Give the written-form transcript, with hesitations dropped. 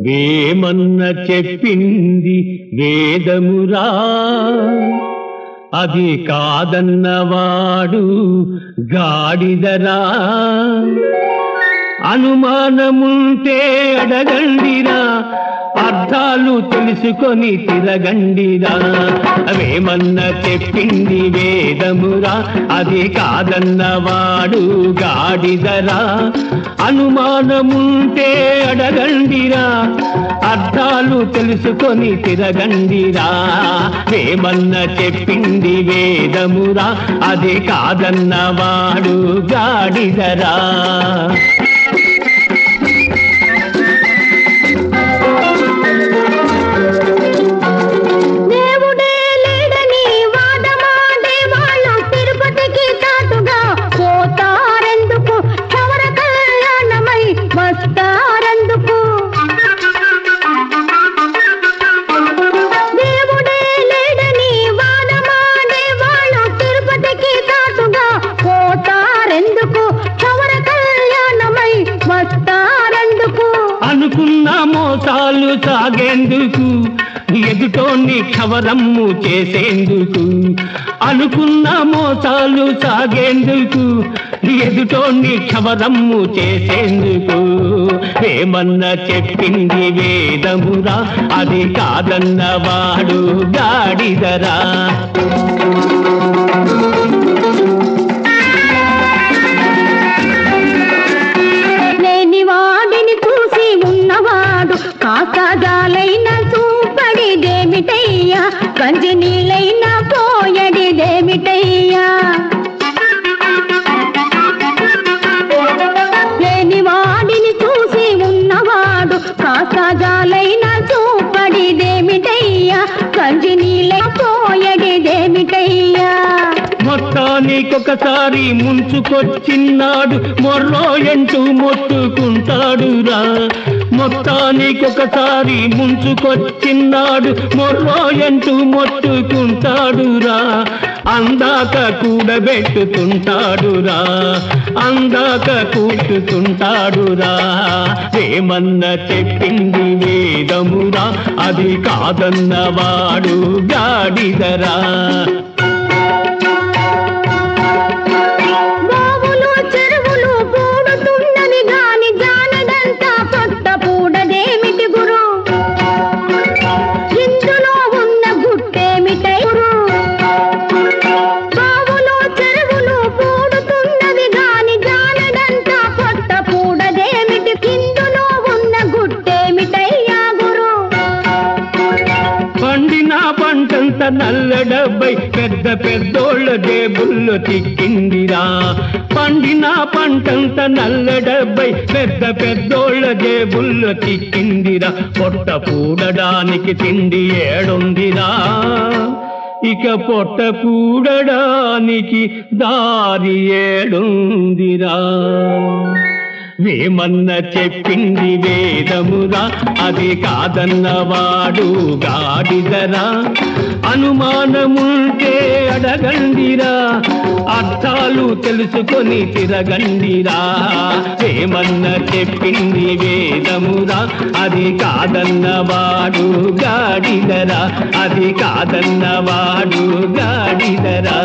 వేమన్న చెప్పింది వేదమురా, అది కాదన్నవాడు గాడిదరా. అనుమానముంటే అడగండిరా, అర్థాలు తెలుసుకొని తిరగండిరా. వేమన్న చెప్పింది వేదమురా, అది కాదన్నవాడు గాడిదరా. అనుమానముంటే అడగండిరా, అర్థాలు తెలుసుకొని తిరగండిరా. వేమన్న చెప్పింది వేదమురా, అది కాదన్నవాడు గాడిదరా. అనుకున్న మోసాలు సాగేందుకు, ఎదుటోని క్షవరమ్ము చేసేందుకు. అనుకున్న మోసాలు సాగేందుకు, ఎదుటోని క్షవరమ్ము చేసేందుకు. వేమన్న చెప్పింది వేదమురా, అది కాదన్నవాడు గాడిదరా. కాకజాలైన చూపడిదేమిటయ్యా, కంచి నీళ్ళైన పోయడిదేమిటయ్యా. లేని వాడిని చూసి ఉన్నవాడు కాకజాలైన చూపడిదేమిటయ్యా, కంచి నీళ్ళై పోయడిదేమిటయ్యా. మొత్తానికొకసారి ముంచుకొచ్చిన్నాడు, మొర్రో ఎంటూ మొత్తుకుంటాడురా. మొత్తానికొకసారి ముంచుకొచ్చిన్నాడు, మొర్రో ఎంటూ మొత్తుకుంటాడురా. అందాక కూడబెట్టుతుంటాడురా, అందాక కూర్చుతుంటాడురా. వేమన్న చెప్పింది వేదమురా, అది కాదన్నవాడు గాడిదరా. పంటంత నల్ల డబ్బై పెద్ద పెద్దోళ్ళ జేబుల్లో చిక్కిందిరా. పండిన పంటంత నల్ల డబ్బై పెద్ద పెద్దోళ్ళ జేబుల్లో చిక్కిందిరా. పొట్ట పూడడానికి తిండి ఏడుందిరా, ఇక పొట్ట పూడడానికి దారి ఏడుందిరా. వేమన్న చెప్పింది వేదమురా, అది కాదన్నవాడు గాడిదరా. అనుమానముంటే అడగండిరా, అర్థాలు తెలుసుకొని తిరగండిరా. వేమన్న చెప్పింది వేదమురా, అది కాదన్నవాడు గాడిదరా, అది కాదన్నవాడు గాడిదరా.